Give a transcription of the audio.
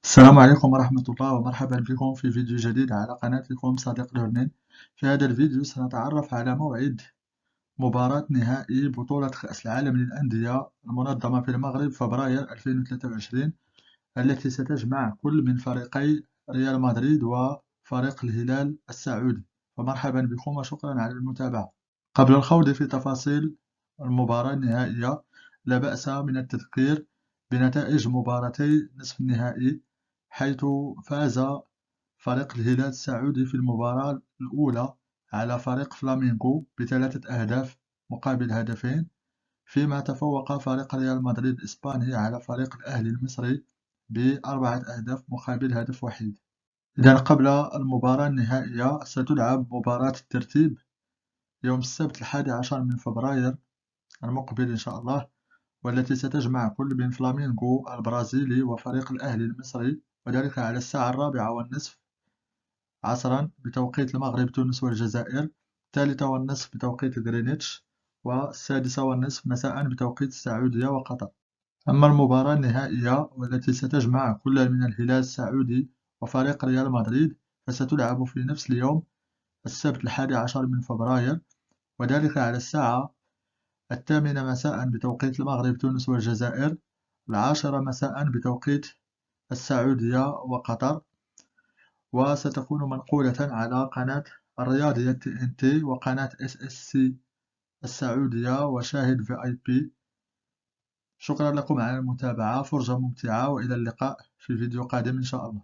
السلام عليكم ورحمة الله ومرحبا بكم في فيديو جديد على قناتكم صديق لورنين. في هذا الفيديو سنتعرف على موعد مباراة نهائي بطولة كأس العالم للأندية المنظمة في المغرب فبراير 2023، التي ستجمع كل من فريقي ريال مدريد وفريق الهلال السعودي. فمرحبا بكم وشكرا على المتابعة. قبل الخوض في تفاصيل المباراة النهائية، لا بأس من التذكير بنتائج مباراتي نصف النهائي، حيث فاز فريق الهلال السعودي في المباراة الأولى على فريق فلامينغو بثلاثة أهداف مقابل هدفين، فيما تفوق فريق ريال مدريد الإسباني على فريق الأهلي المصري بأربعة أهداف مقابل هدف وحيد. إذن قبل المباراة النهائية ستلعب مباراة الترتيب يوم السبت 11 من فبراير المقبل إن شاء الله، والتي ستجمع كل من فلامينغو البرازيلي وفريق الأهلي المصري، وذلك على الساعة 4:30 عصرا بتوقيت المغرب تونس والجزائر، 3:30 بتوقيت غرينتش، و6:30 مساء بتوقيت السعودية وقطر. أما المباراة النهائية والتي ستجمع كل من الهلال السعودي وفريق ريال مدريد فستلعب في نفس اليوم السبت 11 من فبراير، وذلك على الساعة 8 مساء بتوقيت المغرب تونس والجزائر، 10 مساء بتوقيت السعودية وقطر، وستكون منقولة على قناة الرياضية TNT وقناة SSC السعودية وشاهد VIP. شكرا لكم على المتابعة، فرجة ممتعة، وإلى اللقاء في فيديو قادم إن شاء الله.